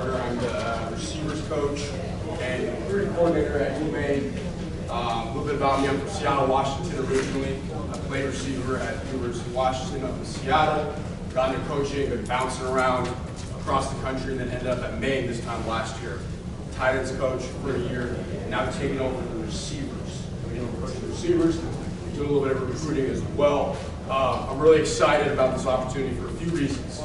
Gardner. I'm the receivers coach and recruiting coordinator at GardnerMaine. A little bit about me, I'm from Seattle, Washington originally. I played receiver at University of Washington up in Seattle. Got into coaching, been bouncing around across the country, and then ended up at Maine this time last year. Tight ends coach for a year, and now taking over the receivers. I'm coaching the receivers, doing a little bit of recruiting as well. I'm really excited about this opportunity for a few reasons.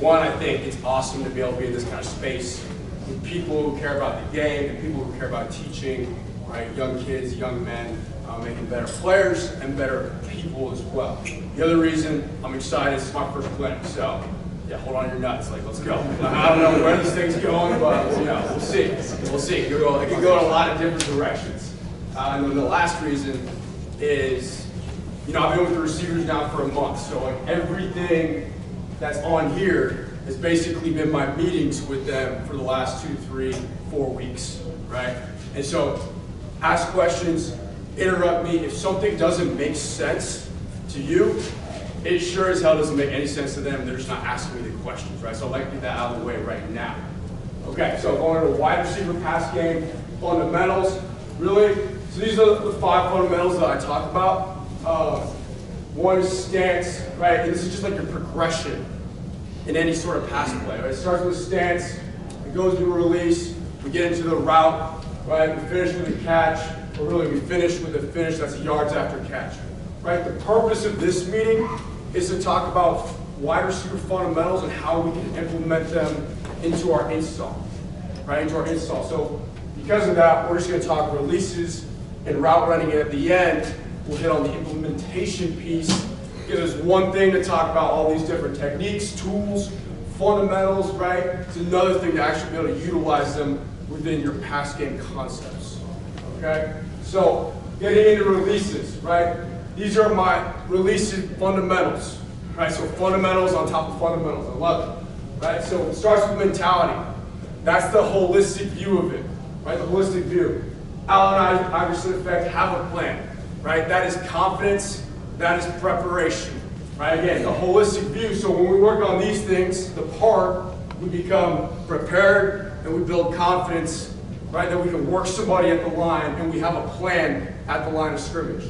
One, I think it's awesome to be able to be in this kind of space with people who care about the game and people who care about teaching, right? Young kids, young men, making better players and better people as well. The other reason I'm excited is my first clinic, so yeah, hold on your nuts, like let's go. I don't know where this thing's going, but you know, we'll see. We'll see. It can go in a lot of different directions. And then the last reason is, you know, I've been with the receivers now for a month, so like everything that's on here has basically been my meetings with them for the last 2, 3, 4 weeks, right? And so ask questions, interrupt me. If something doesn't make sense to you, it sure as hell doesn't make any sense to them. They're just not asking me the questions, right? So I'd like to get that out of the way right now. Okay, so going to the wide receiver pass game, fundamentals, really. So these are the 5 fundamentals that I talk about. One is stance, right? And this is just like your progression in any sort of pass play, right? It starts with a stance, it goes to a release, we get into the route, right? We finish with a catch, or really we finish with a finish that's yards after catch, right? The purpose of this meeting is to talk about wide receiver fundamentals and how we can implement them into our install, right? Into our install. So because of that, we're just going to talk releases and route running, and at the end, we'll hit on the implementation piece, because there's one thing to talk about all these different techniques, tools, fundamentals, right? It's another thing to actually be able to utilize them within your pass game concepts, okay? So getting into releases, right? These are my releases fundamentals, right? So fundamentals on top of fundamentals, I love it, right? So it starts with mentality. That's the holistic view of it, right? The holistic view. Allen Iverson effect, have a plan. Right? That is confidence, that is preparation. Right? Again, the holistic view. So when we work on these things, the part, we become prepared and we build confidence, right? That we can work somebody at the line and we have a plan at the line of scrimmage.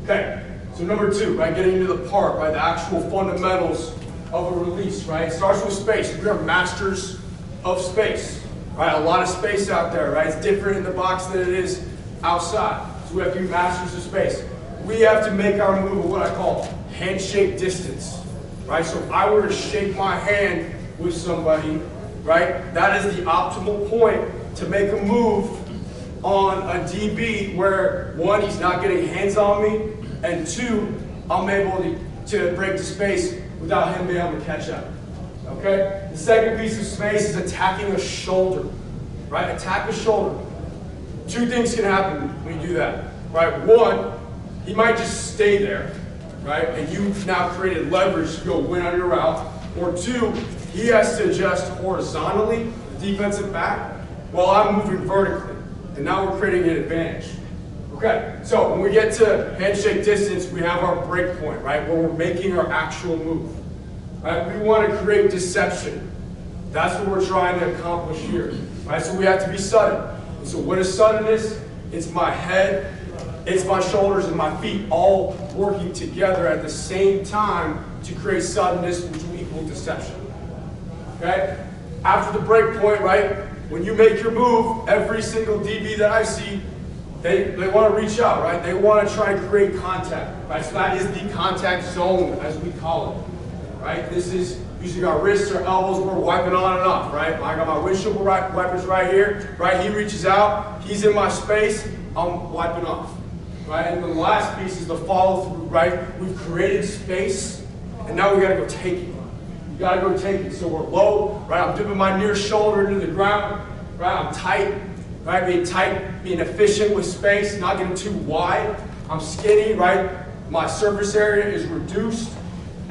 Okay, so number 2, right? Getting into the part, right? The actual fundamentals of a release, right? It starts with space. We are masters of space, right? A lot of space out there, right? It's different in the box than it is outside. So we have to be masters of space. We have to make our move at what I call handshake distance, right? So if I were to shake my hand with somebody, right, that is the optimal point to make a move on a DB where 1, he's not getting hands on me, and 2, I'm able to break the space without him being able to catch up, okay? The second piece of space is attacking a shoulder, right? Attack a shoulder. 2 things can happen when you do that, right? 1, he might just stay there, right? And you've now created leverage to go win on your route. Or 2, he has to adjust horizontally, the defensive back, while I'm moving vertically. And now we're creating an advantage. Okay, so when we get to handshake distance, we have our break point, right? Where we're making our actual move, right? We want to create deception. That's what we're trying to accomplish here, right? So we have to be sudden. So what is suddenness? It's my head, it's my shoulders, and my feet all working together at the same time to create suddenness, which will equal deception. Okay? After the break point, right, when you make your move, every single DB that I see, they want to reach out, right? They want to try and create contact, right? So that is the contact zone, as we call it, right? This is using our wrists or elbows, we're wiping on and off, right? I got my windshield wipers right here, right? He reaches out, he's in my space, I'm wiping off, right? And the last piece is the follow through, right? We've created space, and now we gotta go take it. We gotta go take it. So we're low, right? I'm dipping my near shoulder into the ground, right? I'm tight, right? Being tight, being efficient with space, not getting too wide. I'm skinny, right? My surface area is reduced.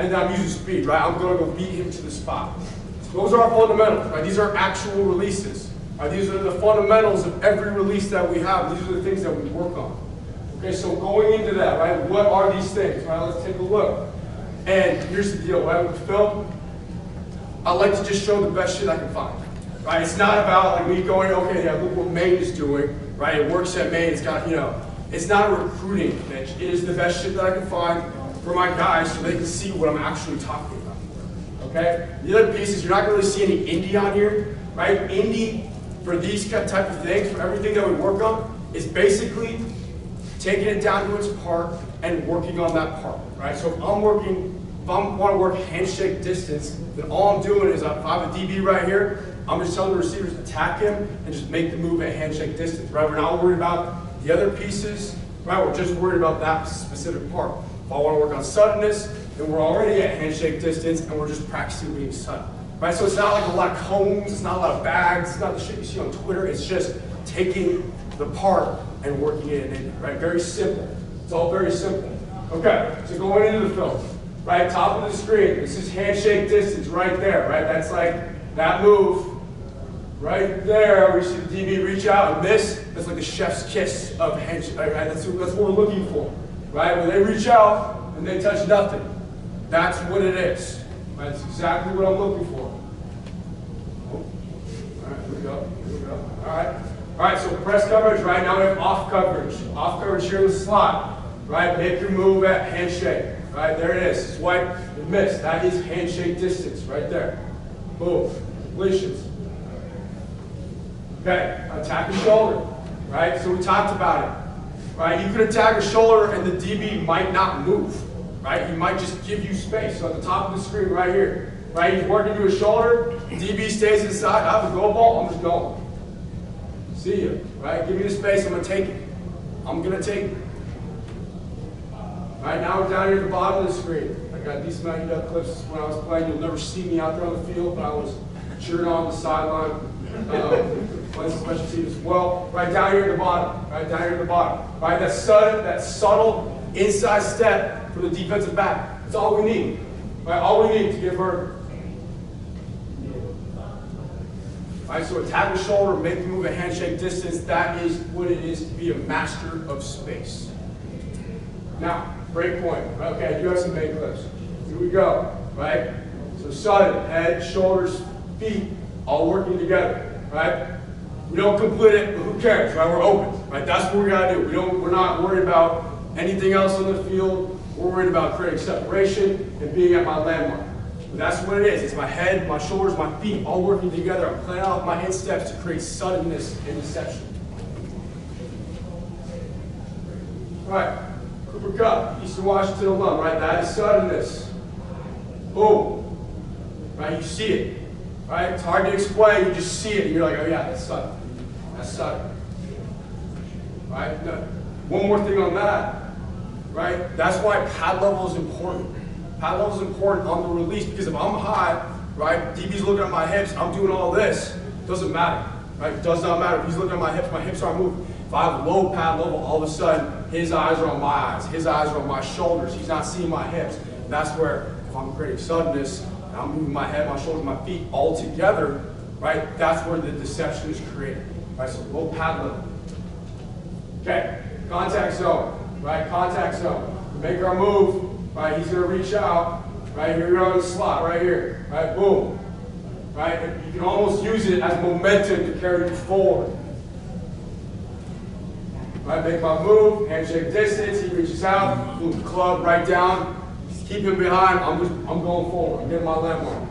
And then I'm using speed, right? I'm going to go beat him to the spot. So those are our fundamentals, right? These are actual releases. Right? These are the fundamentals of every release that we have. These are the things that we work on. Okay, so going into that, right? What are these things, right? Let's take a look. And here's the deal, right? With film, I like to just show the best shit I can find. right? It's not about like me going, okay, yeah, look what Maine is doing, right? It works at Maine, it's got, it's not a recruiting pitch. It is the best shit that I can find for my guys so they can see what I'm actually talking about, okay? The other piece is you're not gonna really see any indie on here, right? Indie, for these type of things, for everything that we work on, is basically taking it down to its part and working on that part, right? So if I want to work handshake distance, then all I'm doing is if I have a DB right here, I'm just telling the receivers to attack him and just make the move at handshake distance, right? We're not worried about the other pieces, right? We're just worried about that specific part. If I want to work on suddenness, then we're already at handshake distance and we're just practicing being sudden, right? So it's not like a lot of cones, it's not a lot of bags, it's not the shit you see on Twitter, it's just taking the part and working it in, right? Very simple. It's all very simple. Okay, so going into the film, right? Top of the screen, this is handshake distance right there, right? That's like that move right there. We see the DB reach out and miss. That's like the chef's kiss of handshake, right? That's what we're looking for, right? When they reach out and they touch nothing, that's what it is, right? That's exactly what I'm looking for. Oh. All right, here we go, here we go. All right. All right, so press coverage, right now we have off coverage. Off coverage here in the slot, right? Make your move at handshake, right? There it is, swipe and miss. That is handshake distance, right there. Boom, completions. Okay, attack the shoulder, right? So we talked about it, right? You could attack a shoulder and the DB might not move, right? He might just give you space. So at the top of the screen right here, right? He's working to his shoulder, DB stays inside, I have a go ball, I'm just going. See you, right? Give me the space, I'm gonna take it. I'm gonna take it. Right, now we're down here at the bottom of the screen. I got a decent amount of clips when I was playing. You'll never see me out there on the field, but I was cheering on the sideline, playing some special teams as well. Right down here at the bottom, right down here at the bottom. Right, that subtle inside step for the defensive back. That's all we need. Right, all we need to get vertical. Right, so attack the shoulder, make the move at handshake distance. That is what it is to be a master of space. Now, break point. Okay, I do have some Maine clips. Here we go. Right? So sudden, head, shoulders, feet, all working together. Right? We don't complete it, but who cares? Right? We're open. Right? That's what we gotta do. We're not worried about anything else on the field. We're worried about creating separation and being at my landmark. But that's what it is. It's my head, my shoulders, my feet all working together. I'm playing off my insteps to create suddenness and deception. All right, Cooper Kupp, Eastern Washington alum, right? That is suddenness. Boom. Right, you see it. Right? It's hard to explain, you just see it and you're like, oh yeah, that's sudden. That's sudden. Right? No. One more thing on that. Right? That's why pad level is important. Pad level is important on the release because if I'm high, right, DB's looking at my hips, I'm doing all this, doesn't matter, right? It does not matter. If he's looking at my hips aren't moving. If I have low pad level, all of a sudden, his eyes are on my eyes, his eyes are on my shoulders, he's not seeing my hips. And that's where, if I'm creating suddenness, and I'm moving my head, my shoulders, my feet all together, right, that's where the deception is created, right? So low pad level. Okay, contact zone, right, contact zone. We make our move. Right, he's going to reach out, right, here we go in the slot, right here, right, boom, right, you can almost use it as momentum to carry you forward. Right, make my move, handshake distance, he reaches out, boom, club right down, keep him behind, I'm going forward, I'm getting my landmark.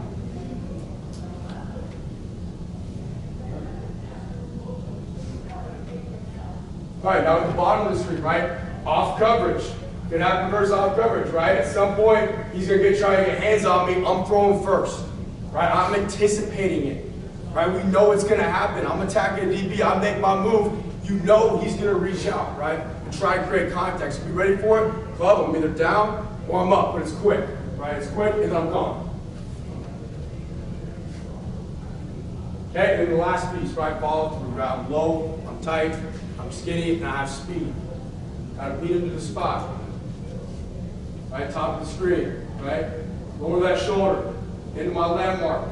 All right, now at the bottom of the screen, right, off coverage. Gonna have reverse off coverage, right? At some point, he's gonna try to get hands on me. I'm throwing first, right? I'm anticipating it, right? We know it's gonna happen. I'm attacking a DB. I make my move. You know he's gonna reach out, right? And try and create contact. So be ready for it. Club. I'm either down or I'm up, but it's quick, right? It's quick, and then I'm gone. Okay, and then the last piece, right? Follow through. Right? I'm low. I'm tight. I'm skinny, and I have speed. Gotta beat him to the spot. Right, top of the screen, right? Lower that shoulder, into my landmark,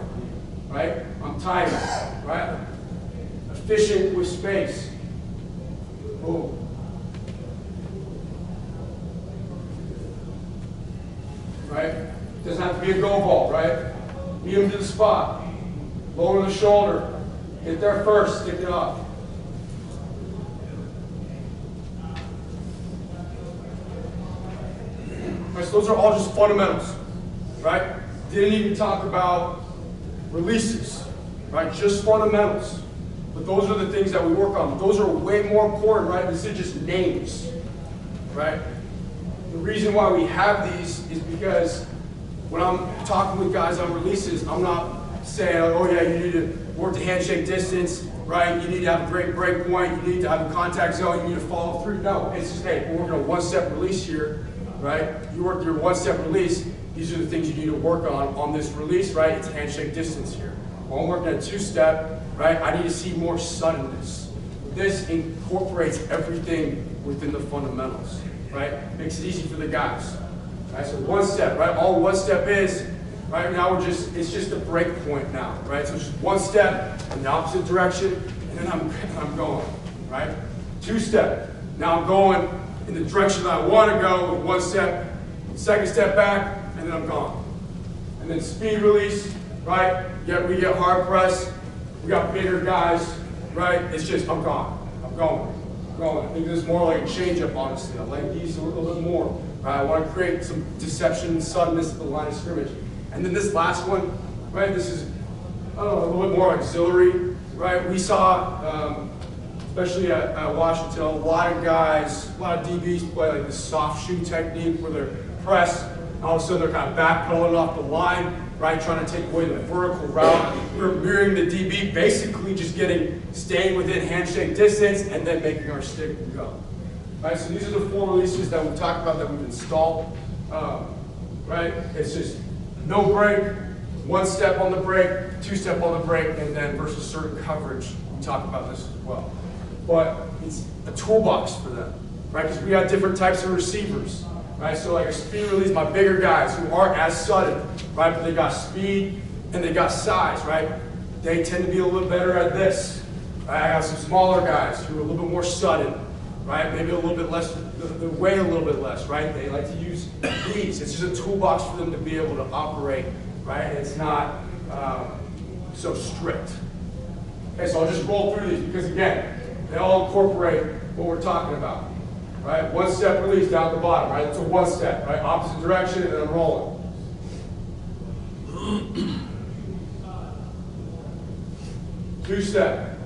right? I'm tight, right? Efficient with space. Boom. Right? Doesn't have to be a go ball, right? Beat him to the spot. Lower the shoulder, Get there first, stick it up. Right, so those are all just fundamentals, right? Didn't even talk about releases, right? Just fundamentals. But those are the things that we work on. Those are way more important, right? This is just names, right? The reason why we have these is because when I'm talking with guys on releases, I'm not saying, oh yeah, you need to work the handshake distance, right? You need to have a great break point. You need to have a contact zone. You need to follow through. No, it's just, hey, we're working a one-step release here, right? You work your one-step release. These are the things you need to work on this release, right? It's handshake distance here. While I'm working a two-step, right, I need to see more suddenness. This incorporates everything within the fundamentals, right? Makes it easy for the guys. Right? So one step, right? All one step is, right now it's just a break point now, right? So it's just one step in the opposite direction, and then I'm going, right? Two step, now I'm going in the direction that I want to go with one step, second step back, and then I'm gone. And then speed release, right? We get hard press, we got bigger guys, right? It's just, I'm gone, I'm going. I think this is more like a change-up, honestly. I like these a little bit more. Right? I want to create some deception and suddenness at the line of scrimmage. And then this last one, right? This is, I don't know, a little bit more auxiliary, right? We saw, especially at Washington, a lot of guys, a lot of DBs play like this soft shoe technique where they're pressed, and all of a sudden they're kind of backpedaling off the line, right? Trying to take away the vertical route. We're mirroring the DB, basically just staying within handshake distance and then making our stick and go. Right, so these are the 4 releases that we talked about that we've installed. Right, it's just no break, one step on the break, two step on the break, and then versus certain coverage. We talk about this as well. But it's a toolbox for them, right? Because we have different types of receivers, right? So like a speed release, my bigger guys who aren't as sudden, right? But they got speed and they got size, right? They tend to be a little better at this. Right? I have some smaller guys who are a little bit more sudden, right? Maybe a little bit less, they weigh a little bit less, right? They like to use these. It's just a toolbox for them to be able to operate, right? It's not so strict. Okay, so I'll just roll through these because again, they all incorporate what we're talking about, right? One step release down at the bottom, right? It's a one step, right? Opposite direction, and then I'm rolling. Two step,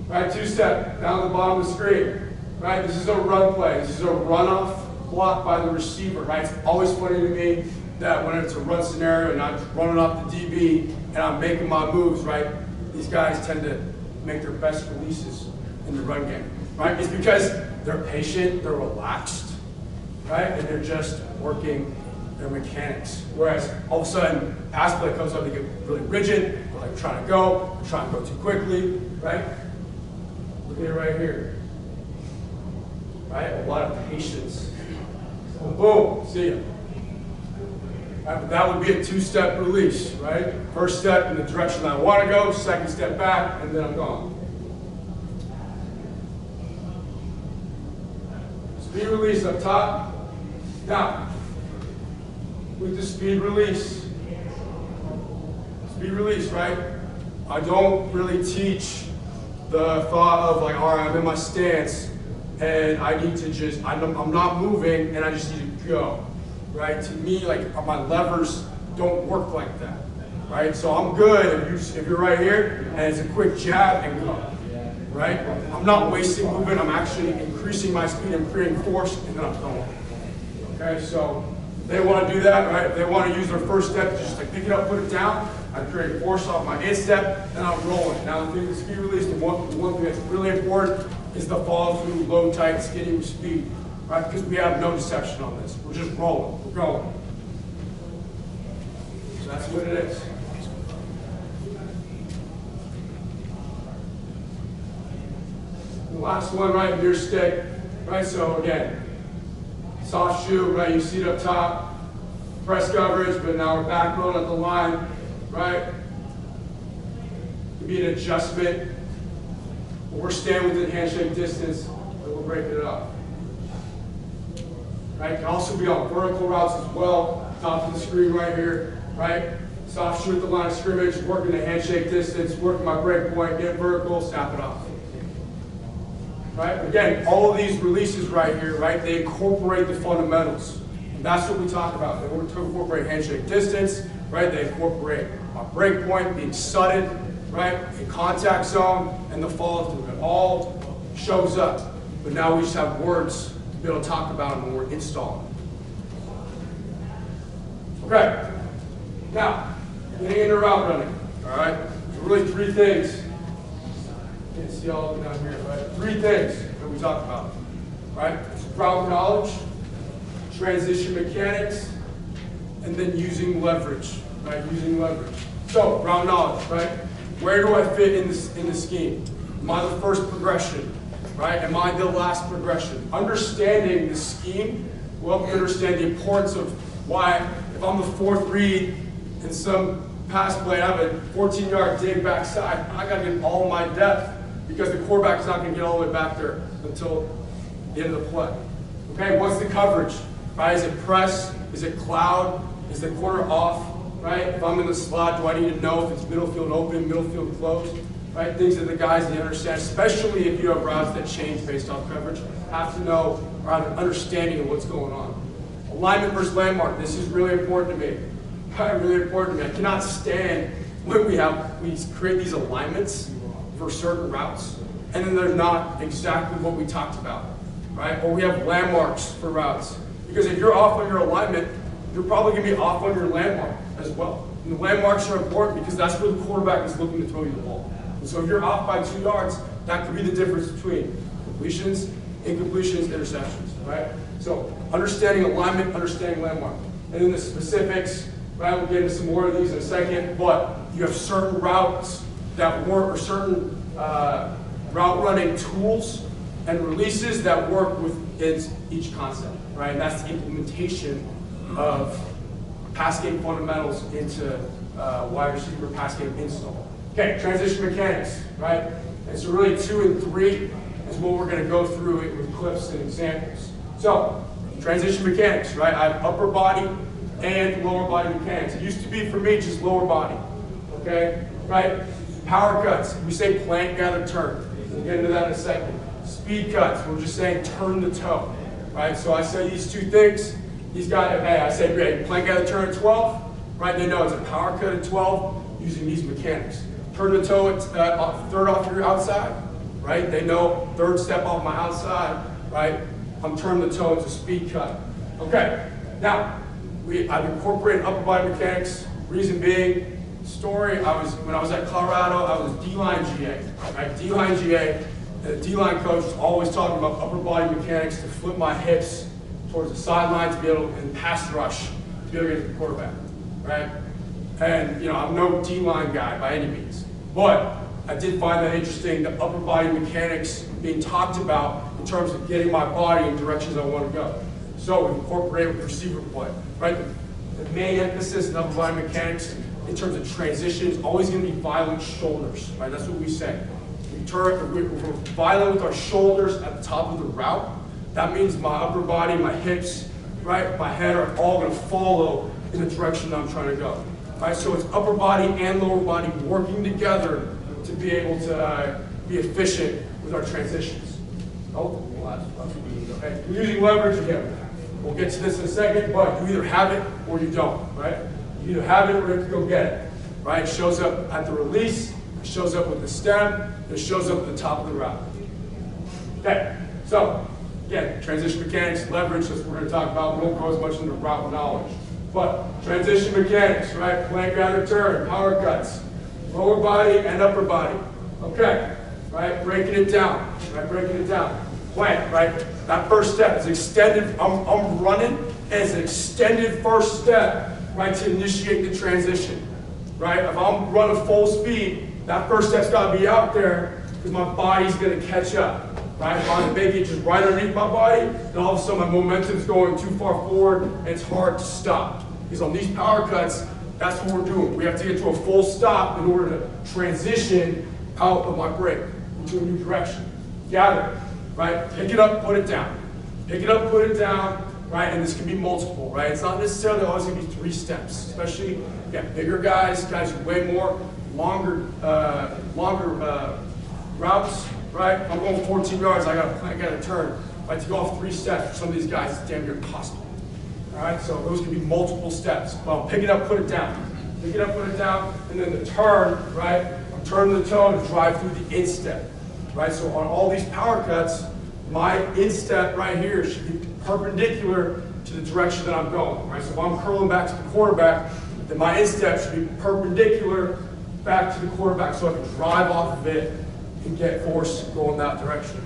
right? Two step down at the bottom of the screen, right? This is a run play. This is a runoff block by the receiver, right? It's always funny to me that when it's a run scenario and I'm running off the DB and I'm making my moves, right? These guys tend to make their best releases in the run game, right? It's because they're patient, they're relaxed, right? And they're just working their mechanics. Whereas all of a sudden, pass play comes up, they get really rigid, they're like trying to go too quickly, right? Look at it right here, right? A lot of patience. Boom, boom, see ya. Right, but that would be a two-step release, right? First step in the direction I want to go, second step back, and then I'm gone. Speed release up top. Now, with the speed release, right? I don't really teach the thought of like, all right, I'm in my stance, and I need to just, I'm not moving, and I just need to go. Right? To me, like my levers don't work like that. Right? So I'm good if you're right here and it's a quick jab and go. Right? I'm not wasting movement, I'm actually increasing my speed and creating force, and then I'm going. Okay, so they want to do that, right? If they want to use their first step, just like pick it up, put it down, I create force off my instep, and I'm rolling. Now the thing with speed release, the one thing that's really important is the follow through, low, tight, skinny with speed. Right? Because we have no deception on this. We're just rolling. We're going. So that's what it is. The last one, right, near stick. Right, so again, soft shoe, right, you see it up top, press coverage, but now we're back rolling at the line, right? Could be an adjustment. But we're staying within handshake distance, but we're breaking it up. Right? Can also be on vertical routes as well. Top of the screen right here, right? soft shoe at the line of scrimmage, working the handshake distance, working my break point, get vertical, snap it off. Right? Again, all of these releases right here, right, they incorporate the fundamentals. And that's what we talk about. They incorporate handshake distance, right? They incorporate our break point, being sudden, right, in contact zone, and the follow through. It all shows up. But now we just have words to be able to talk about them when we're installing. Okay. Now, getting into route running. All right. So really three things. You can see all of them down here, right? Three things that we talked about. Right? Route knowledge, transition mechanics, and then using leverage. Right? Using leverage. So, route knowledge, right? Where do I fit in the scheme? Am I the first progression? Right? Am I the last progression? Understanding the scheme will help you understand the importance of why, if I'm the fourth read in some pass play, I have a 14-yard dig backside, I got to get all my depth because the quarterback is not going to get all the way back there until the end of the play. Okay, what's the coverage? Right? Is it press? Is it cloud? Is the corner off? Right? If I'm in the slot, do I need to know if it's middle field open, middle field closed? Right? Things that the guys need to understand, especially if you have routes that change based off coverage, have to know or have an understanding of what's going on. Alignment versus landmark. This is really important to me. Really important to me. I cannot stand when we create these alignments for certain routes, and then they're not exactly what we talked about, right? Or we have landmarks for routes. Because if you're off on your alignment, you're probably going to be off on your landmark as well. And the landmarks are important because that's where the quarterback is looking to throw you the ball. And so if you're off by 2 yards, that could be the difference between completions, incompletions, interceptions, right? So understanding alignment, understanding landmark. And then the specifics, right? We'll get into some more of these in a second, but you have certain routes that work, or certain route running tools and releases that work within each concept, right? And that's the implementation of pass game fundamentals into wide receiver pass game install. Okay, transition mechanics, right? And so really 2 and 3 is what we're going to go through it with clips and examples. So, transition mechanics, right? I have upper body and lower body mechanics. It used to be for me just lower body, okay? Right? Power cuts, we say plant, gather, turn. We'll get into that in a second. Speed cuts, we're just saying turn the toe, right? So I say these 2 things. These guys, hey, I say, great, plant, gather, turn at 12, right? They know it's a power cut at 12 using these mechanics. Turn the toe at third off your outside, right? They know third step off my outside, right? I'm turning the toe into speed cut. Okay, now, I've incorporated upper body mechanics. Reason being, story, when I was at Colorado, I was D-line GA, right? D-line GA, and the D-line coach was always talking about upper body mechanics to flip my hips towards the sideline to be able to, and pass rush, to be able to get to the quarterback, right? And, I'm no D-line guy by any means, but I did find that interesting, the upper body mechanics being talked about in terms of getting my body in directions I want to go. So we incorporate with receiver play, right? The main emphasis in upper body mechanics in terms of transition is always going to be violent shoulders, right? That's what we say. We're violent with our shoulders at the top of the route. That means my upper body, my hips, right, my head are all going to follow in the direction that I'm trying to go. Right? So it's upper body and lower body working together to be able to be efficient with our transitions. Oh, okay. We're using leverage again. We'll get to this in a second, but you either have it or you don't, right? You either have it or you have to go get it, right? It shows up at the release, it shows up with the stem, it shows up at the top of the route. Okay, so again, transition mechanics, leverage, that's what we're going to talk about. We won't go as much into route knowledge. But transition mechanics, right? Plant, gather, turn, power cuts, lower body and upper body. Okay, right? Breaking it down, right? Breaking it down. Plant, right? That first step is extended. I'm running as an extended first step, right? To initiate the transition, right? If I'm running full speed, that first step's got to be out there because my body's going to catch up. Right? If I make it just right underneath my body, then all of a sudden my momentum's going too far forward and it's hard to stop. Because on these power cuts, that's what we're doing. We have to get to a full stop in order to transition out of my break into a new direction. Gather, right? Pick it up, put it down. Pick it up, put it down, right? And this can be multiple, right? It's not necessarily always going to be 3 steps, especially bigger guys who weigh more, longer routes, right? If I'm going 14 yards, I got to turn. Right? To go off 3 steps for some of these guys, it's damn near impossible. All right, so those can be multiple steps. Well, pick it up, put it down. Pick it up, put it down, and then the turn, right? I'm turning the toe to drive through the instep, right? So on all these power cuts, my instep right here should be perpendicular to the direction that I'm going, right? So if I'm curling back to the quarterback, then my instep should be perpendicular back to the quarterback so I can drive off of it and get force going that direction.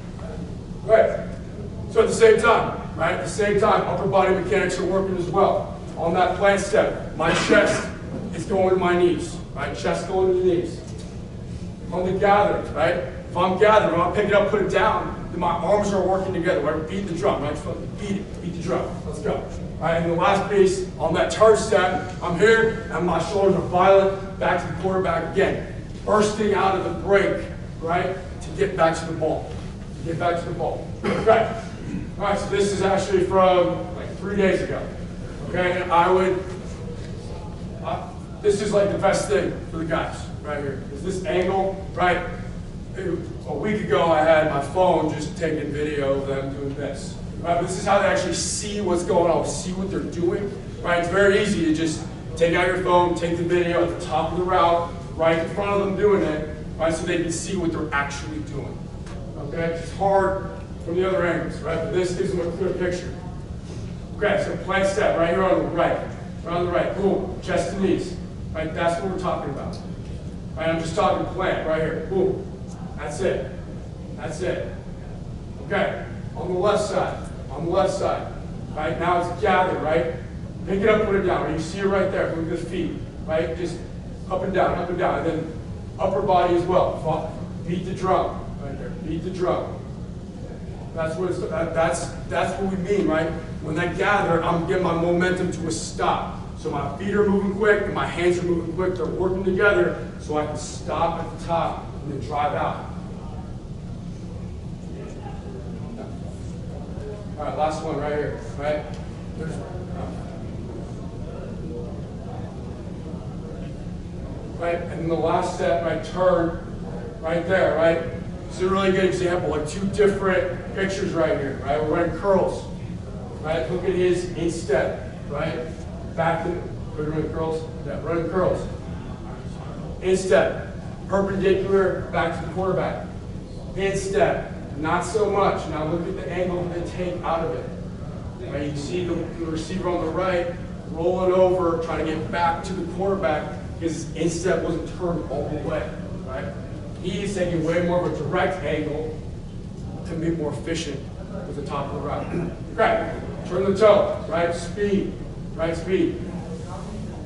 Right. So at the same time, right? At the same time, upper body mechanics are working as well. On that plant step, my chest is going to my knees, right? Chest going to the knees. On the gather, right? If I'm gathering, when I pick it up, put it down, then my arms are working together, right? Beat the drum, right? Beat it, beat the drum. Let's go. All right, and the last piece, on that turn step, I'm here, and my shoulders are violent, back to the quarterback again. Bursting out of the break, right? To get back to the ball. To get back to the ball. Okay. All right, so this is actually from like 3 days ago. Okay, and I would, this is like the best thing for the guys right here. Is this angle, right? A week ago I had my phone just taking video of them doing this. Right, but this is how they actually see what's going on, see what they're doing. Right, it's very easy to just take out your phone, take the video at the top of the route, right in front of them doing it, right, so they can see what they're actually doing. Okay, it's hard from the other angles, right? But this gives them a clear picture. Okay, so plant step right here on the right. Right on the right. Boom. Chest to knees. Right? That's what we're talking about. Right? I'm just talking plant right here. Boom. That's it. That's it. Okay. On the left side. On the left side. Right? Now it's gather, right? Pick it up, put it down. You see it right there. Look at the feet. Right? Just up and down, up and down. And then upper body as well. Beat the drum. Right there. Beat the drum. That's what that's what we mean, right? When I gather, I'm getting my momentum to a stop. So my feet are moving quick and my hands are moving quick. They're working together so I can stop at the top and then drive out. All right, last one right here, right? Right, and then the last step, right, turn, right there, right? This is a really good example, like 2 different pictures right here, right? We're running curls, right? Look at his instep, right? Back to, we're running curls, yeah, running curls. Instep, perpendicular, back to the quarterback. Instep, not so much. Now look at the angle of the take out of it. Right? You can see the receiver on the right rolling over, trying to get back to the quarterback because his instep wasn't turned all the way, right? He's taking way more of a direct angle to be more efficient with the top of the route. Okay, turn the toe, right? Speed, right? Speed.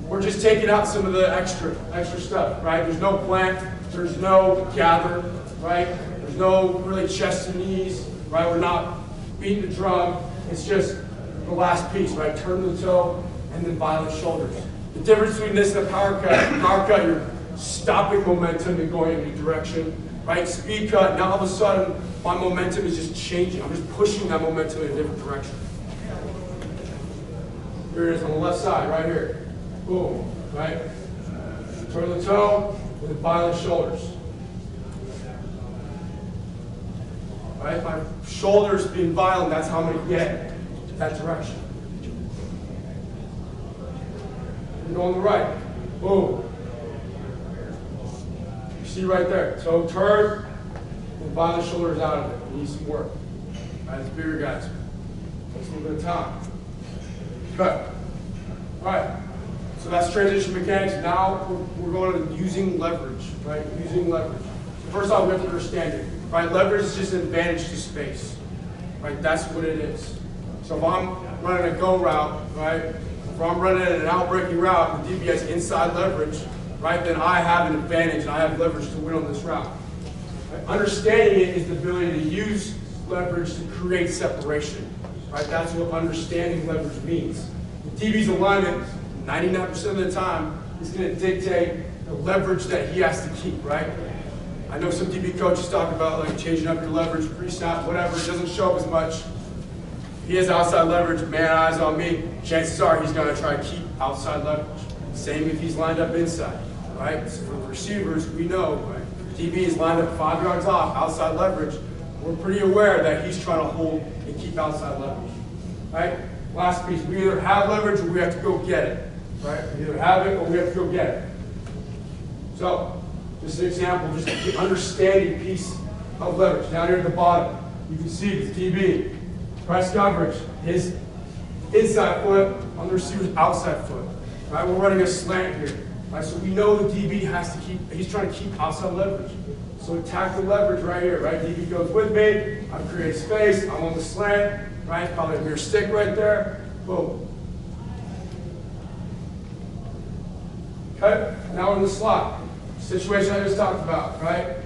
We're just taking out some of the extra stuff, right? There's no plant, there's no gather, right? There's no really chest and knees, right? We're not beating the drum. It's just the last piece, right? Turn the toe and then violent shoulders. The difference between this and a power cut, you're stopping momentum and going in a new direction, right? Speed cut, now all of a sudden, my momentum is just changing. I'm just pushing that momentum in a different direction. Here it is on the left side, right here. Boom, right? Turn the toe with violent shoulders. Right? My shoulders being violent, that's how I'm going to get that direction. And go on the right. Boom. You see right there. Toe turn, and violent shoulders out of it. You need some work. Right, it's bigger guys. Takes a little bit of time. Okay. All right. So that's transition mechanics. Now we're going to using leverage, right? Using leverage. So first off, we have to understand it, right? Leverage is just an advantage to space, right? That's what it is. So if I'm running a go route, right? If I'm running an out-breaking route, the DB has inside leverage, right? Then I have an advantage and I have leverage to win on this route. Right? Understanding it is the ability to use leverage to create separation, right? That's what understanding leverage means. The DB's alignment, 99% of the time, is going to dictate the leverage that he has to keep, right? I know some DB coaches talk about like changing up your leverage, pre-snap, whatever. It doesn't show up as much. he has outside leverage, man eyes on me, chances are he's going to try to keep outside leverage. Same if he's lined up inside, right? So for receivers, we know, right? DB is lined up 5 yards off, outside leverage. We're pretty aware that he's trying to hold and keep outside leverage, right? Last piece, we either have leverage or we have to go get it, right? We either have it or we have to go get it. So, just an example, just the understanding piece of leverage. Down here at the bottom, you can see the DB, press coverage, his inside foot on the receiver's outside foot, right? We're running a slant here, right? So we know the DB has to keep, he's trying to keep outside leverage. So attack the leverage right here, right? DB goes with me, I create space, I'm on the slant, right? Probably a rear stick right there, boom. Okay, now we're in the slot. Situation I just talked about, right?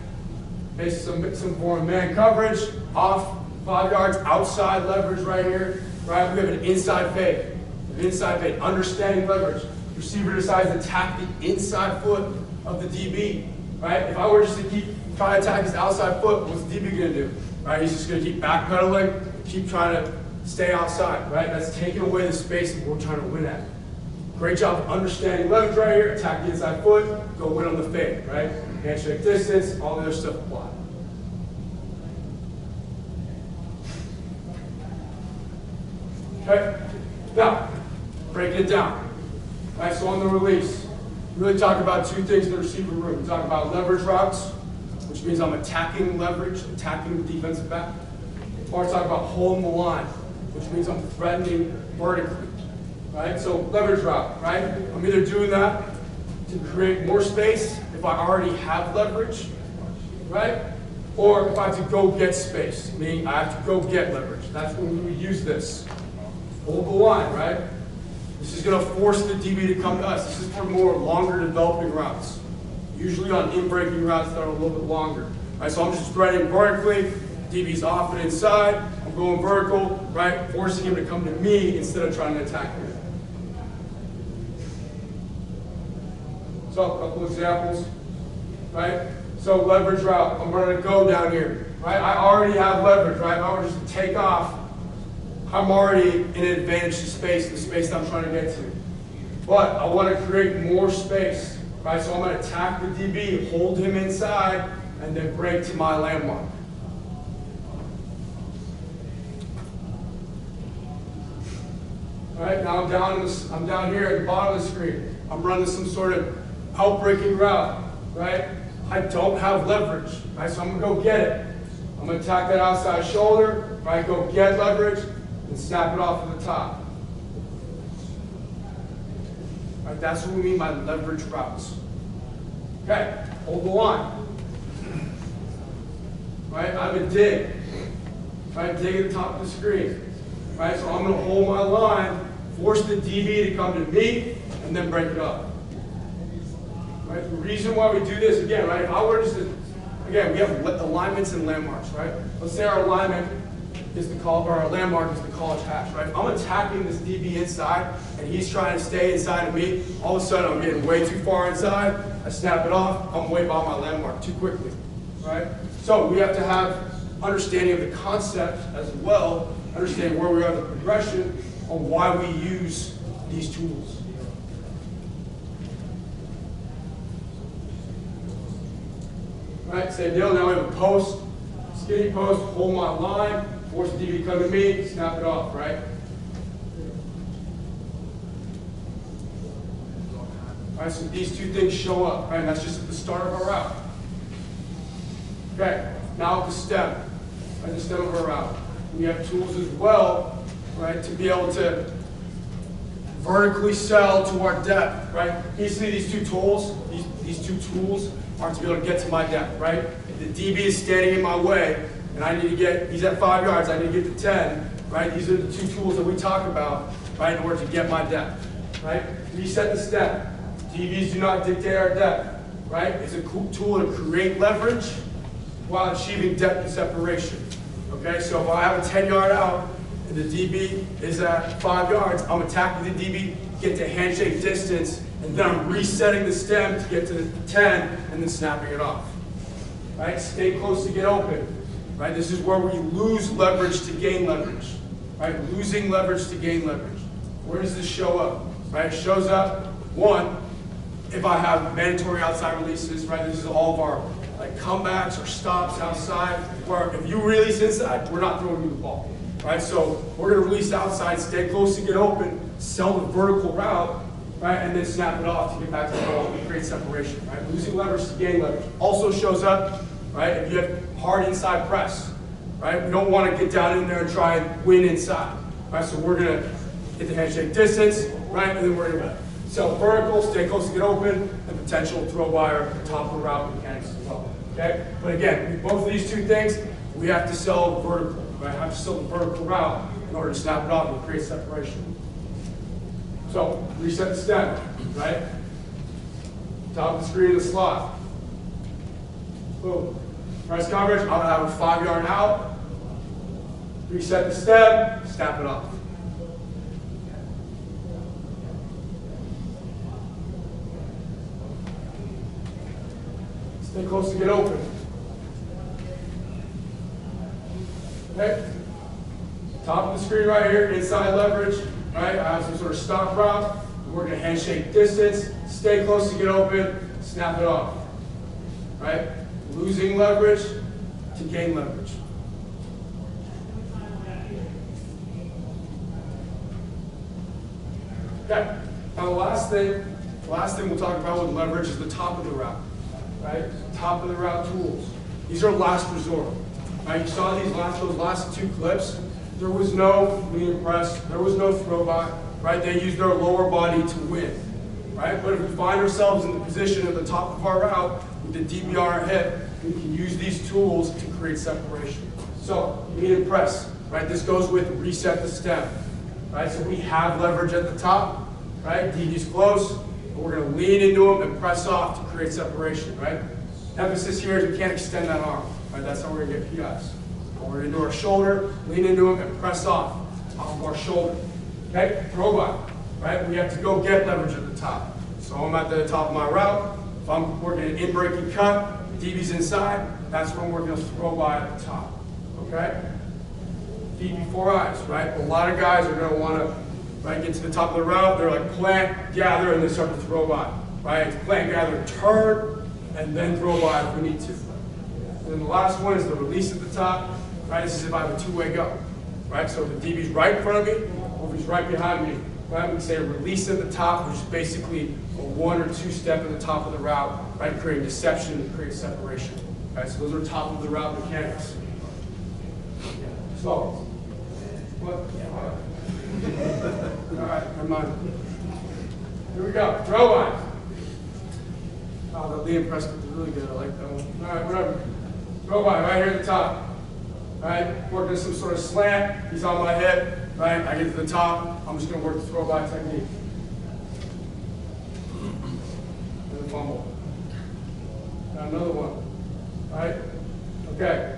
Basically some form of man coverage, off 5 yards, outside leverage right here, right? We have an inside fade, understanding leverage. Receiver decides to attack the inside foot of the DB, right? If I were just to keep trying to attack his outside foot, what's the DB gonna do? Right? He's just gonna keep backpedaling, keep trying to stay outside, right? That's taking away the space that we're trying to win at. Great job of understanding leverage right here, attack the inside foot, go win on the fade, right? Handshake distance, all the other stuff apply. Okay, now, breaking it down. Right, so on the release, we really talk about two things in the receiver room. We talk about leverage routes, which means I'm attacking leverage, attacking the defensive back. Or talk about holding the line, which means I'm threatening vertically. Right, so leverage route, right? I'm either doing that to create more space if I already have leverage, right? Or if I have to go get space, meaning I have to go get leverage. That's when we use this. Hold the line, right? This is going to force the DB to come to us. This is for more longer developing routes. Usually on in-breaking routes that are a little bit longer. Right, so I'm just threading vertically, DB's off and inside, I'm going vertical, right? Forcing him to come to me instead of trying to attack me. So a couple examples, right? So leverage route, I'm running a go down here, right? I already have leverage, right? If I were just to take off, I'm already in an advantage to space, the space that I'm trying to get to. But I want to create more space, right? So I'm going to attack the DB, hold him inside, and then break to my landmark. All right, now I'm down here at the bottom of the screen. I'm running some sort of outbreaking route, right? I don't have leverage, right? So I'm going to go get it. I'm going to attack that outside shoulder, right? Go get leverage and snap it off at the top. Right, that's what we mean by leverage routes. Okay, hold the line. Right, I have a dig. Right, dig at the top of the screen. Right, so I'm going to hold my line, force the DB to come to me, and then break it up. Right, the reason why we do this, again, right, if I were just to, again, we have alignments and landmarks, right? Let's say our alignment is the call, or our landmark is the college hash, right? If I'm attacking this DB inside, and he's trying to stay inside of me, all of a sudden I'm getting way too far inside, I snap it off, I'm way by my landmark too quickly, right? So we have to have understanding of the concept as well, understand where we are in the progression, on why we use these tools. Right, same deal, now we have a post, skinny post, hold my line, force the DB to come to me, snap it off, right? All right, so these two things show up, right? And that's just at the start of our route. Okay, now at the stem, right, the stem of our route. We have tools as well, right, to be able to vertically sell to our depth, right? Basically, these two tools are to be able to get to my depth, right? If the DB is standing in my way, and I need to get, he's at 5 yards, I need to get to 10, right? These are the two tools that we talk about, right, in order to get my depth, right? Reset the step. DBs do not dictate our depth, right? It's a cool tool to create leverage while achieving depth and separation, okay? So if I have a 10-yard out, and the DB is at 5 yards, I'm attacking the DB, get to handshake distance, and then I'm resetting the stem to get to the 10, and then snapping it off. Right? Stay close to get open. Right? This is where we lose leverage to gain leverage. Right? right? Losing leverage to gain leverage. Where does this show up? Right? It shows up, one, if I have mandatory outside releases, right? This is all of our like comebacks or stops outside, where if you release inside, we're not throwing you the ball, right? So we're going to release outside, stay close to get open, sell the vertical route, right? And then snap it off to get back to the ball and create separation, right? Losing leverage to gain leverage. Also shows up, right? If you have hard inside press, right? We don't want to get down in there and try and win inside, right? So we're going to get the handshake distance, right? And then we're going to sell vertical, stay close to get open, and potential throw by or top of the route mechanics as well. Okay? But again, with both of these two things, we have to sell vertical, right? Have to sell the vertical route in order to snap it off and create separation. So, reset the stem, right? Top of the screen of the slot. Boom. Press coverage, I'm gonna have a 5-yard out. Reset the stem, snap it off. Stay close to get open. Okay? Top of the screen right here, inside leverage. Right? I have some sort of stop route. We're going to handshake distance. Stay close to get open. Snap it off. Right? Losing leverage to gain leverage. Okay. Now the last thing we'll talk about with leverage is the top of the route. Right? Top of the route tools. These are last resort. Right? You saw those last two clips. There was no lean press. There was no throw by. Right? They used their lower body to win. Right? But if we find ourselves in the position at the top of our route with the DB on our hip, we can use these tools to create separation. So lean and press. Right? This goes with reset the stem. Right? So we have leverage at the top. Right? DB's close. We're going to lean into them and press off to create separation, right? Emphasis here is we can't extend that arm, right? That's how we're going to get PIs. We're going to do our shoulder, lean into them, and press off of our shoulder. Okay? Throw by, right? We have to go get leverage at the top. So I'm at the top of my route. If I'm working an in-breaking cut, DB's inside, that's when we're going to throw by at the top. Okay? Feet before eyes, right? A lot of guys are going to want to get to the top of the route, they're like plant, gather, and then start to throw by. Right? It's plant, gather, turn, and then throw by if we need to. And then the last one is the release at the top. Right? This is if I have a two-way go. Right? So if the DB's right in front of me, or if he's right behind me, right? We can say release at the top, which is basically a 1 or 2 step at the top of the route, right? Creating deception and create separation. Right? So those are top of the route mechanics. So, what? All right, come on. Here we go. Throw by. Oh, the Liam Prescott is really good. I like that one. All right, whatever. Throw by right here at the top. All right, working some sort of slant. He's on my hip. Right, I get to the top. I'm just going to work the throw by technique. And the fumble. Got another one. All right. Okay.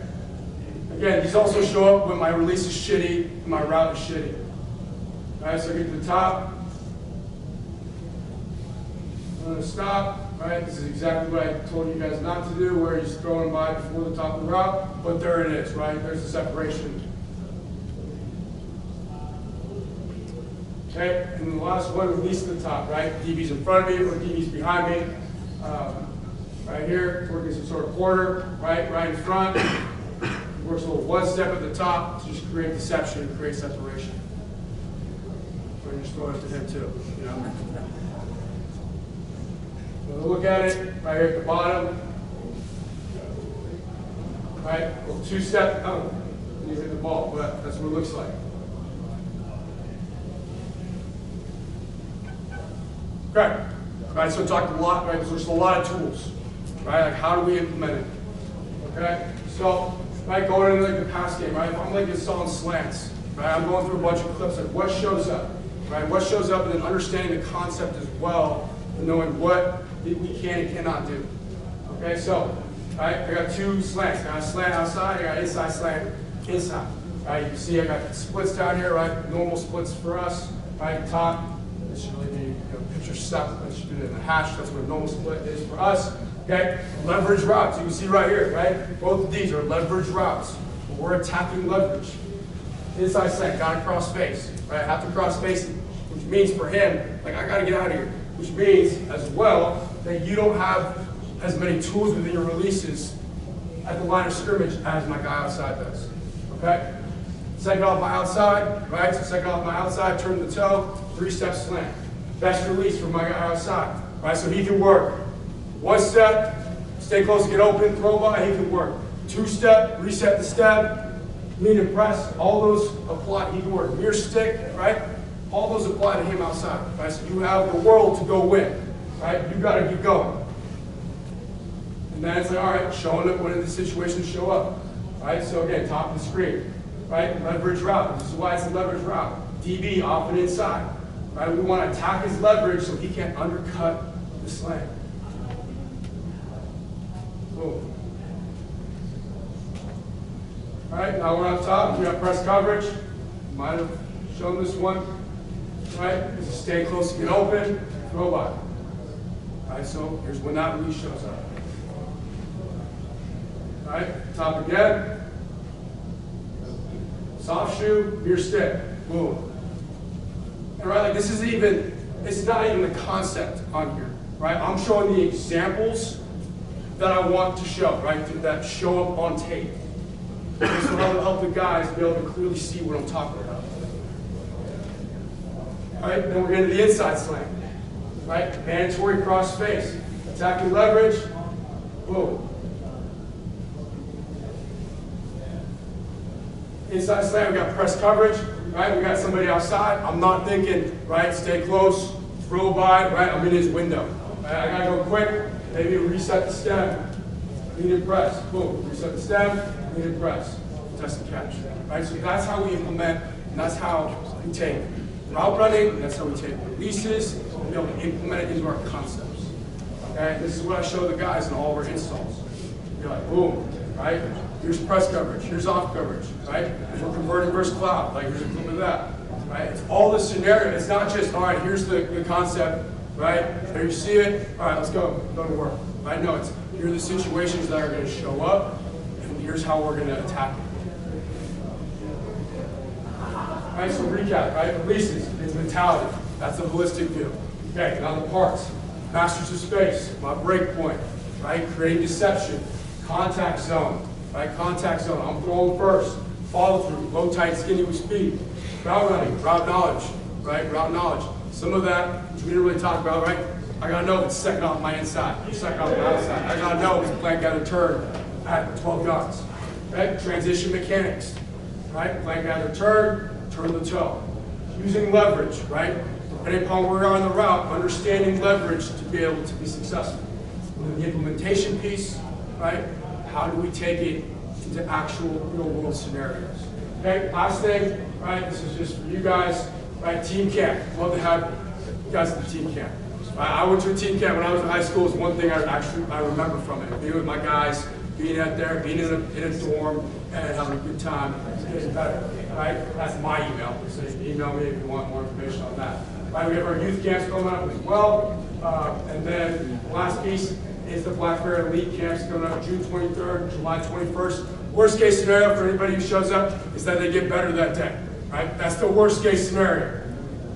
Again, these also show up when my release is shitty and my route is shitty. All right, so I get to the top. I'm going to stop. All right, this is exactly what I told you guys not to do, where he's throwing by before the top of the route, but there it is, right? There's the separation. Okay, and then the last one, release to the top, right? DB's in front of me or DB's behind me. Right here, working some sort of quarter, right in front. Works a little 1 step at the top to just create deception and create separation. Or just throw it to him too, you know? So look at it, right here at the bottom. Right, a little 2-step, oh, you hit the ball, but that's what it looks like. Okay, right, so we talked a lot, right, there's a lot of tools, right, like how do we implement it, okay? So, right, going into like the pass game, right, if I'm like installing slants, right, I'm going through a bunch of clips, like what shows up, right, what shows up, and then understanding the concept as well, and knowing what we can and cannot do, okay? So, right, I got 2 slants, I got a slant outside, I got inside slant, inside, right, you can see I got splits down here, right, normal splits for us, right, top. This should really be picture step. I should do it in a hash. That's what a normal split is for us. Okay, leverage routes. You can see right here, right? Both of these are leverage routes. We're attacking leverage. inside slant, gotta cross face, right? I have to cross face, which means for him, like I gotta get out of here, which means as well that you don't have as many tools within your releases at the line of scrimmage as my guy outside does, okay? Second off my outside, right? So second off my outside, turn the toe, 3-step slant. Best release for my guy outside, right? So he can work 1 step, stay close, get open, throw by, he can work. 2-step, reset the step, lean and press, all those apply, he can work. Rear stick, right? All those apply to him outside, right? So you have the world to go win, right? You gotta keep going. And then it's like, all right, showing up when the situations show up, right? So again, top of the screen, right? Leverage route, this is why it's a leverage route. DB off and inside, right? We want to attack his leverage so he can't undercut the slant. Boom. All right, now we're on top. We got press coverage. Might have shown this one, right? This is stay close to get open, throw by. All right, so here's when that release shows up. All right, top again. Soft shoe, rear stick, boom. And right, like this is even, it's not even the concept on here, right? I'm showing the examples that I want to show, right? That show up on tape. This will help the guys be able to clearly see what I'm talking about. All right, then we're getting to the inside slant, right? Mandatory cross face, attacking leverage, boom. Inside slant, we got press coverage, right? We got somebody outside. I'm not thinking, right? Stay close, throw by, right? I'm in his window. Right? I gotta go quick. Maybe reset the stem, lean and press, boom. Reset the stem, lean and press, test and catch, right? So that's how we implement, and that's how we take route running. That's how we take releases, and be able to implement it into our concepts. Okay? This is what I show the guys in all of our installs. You're like, boom, right? Here's press coverage, here's off coverage, right? If we're converting versus cloud, like here's a clip of that, right? It's all the scenario. It's not just, all right, here's the concept, right? There you see it, all right, let's go to work, right? No, it's here are the situations that are going to show up, and here's how we're going to attack it. All right, so recap, right? Releases, it's mentality. That's the holistic view. Okay, now the parts. Masters of space, my break point, right? Creating deception, contact zone. Right, contact zone, I'm throwing first, follow through, low, tight, skinny with speed. Route running, route knowledge, right, route knowledge. Some of that, which we didn't really talk about, right, I gotta know if it's second off my inside, second off my outside. I gotta know if it's plank gather turn at 12 yards. Right, transition mechanics, right, plank gather turn the toe. Using leverage, right, depending upon where we are on the route, understanding leverage to be able to be successful. And then the implementation piece, right, how do we take it into actual real-world scenarios? Okay, last thing, right, this is just for you guys, right, team camp. Love to have you guys at the team camp. Right, I went to a team camp when I was in high school. It's one thing I remember from it, being with my guys, being out there, being in a dorm, and having a good time, getting better, right? That's my email, so you can email me if you want more information on that. Right, we have our youth camps coming up as well, and then the last piece is the Black Bear Elite camps coming up June 23rd, July 21st. Worst case scenario for anybody who shows up is that they get better that day, right? That's the worst case scenario,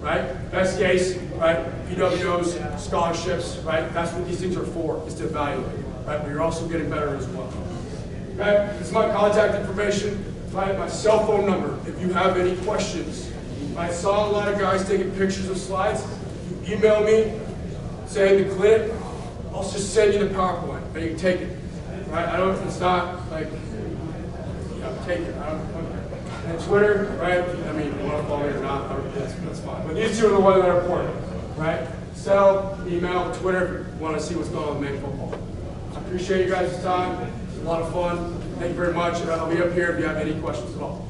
right? Best case, right? PWOs, scholarships, right? That's what these things are for, is to evaluate, right? But you're also getting better as well. Okay, this is my contact information, right? My cell phone number, if you have any questions. I saw a lot of guys taking pictures of slides. You email me, saying the clip, I'll just send you the PowerPoint, and you can take it, right? It's not like, take it. And Twitter, right? I mean, you want to follow me or not, that's fine. But these two are the ones that are important, right? Cell, email, Twitter, if you want to see what's going on with Maine football. I appreciate you guys' time. It's a lot of fun. Thank you very much. And I'll be up here if you have any questions at all.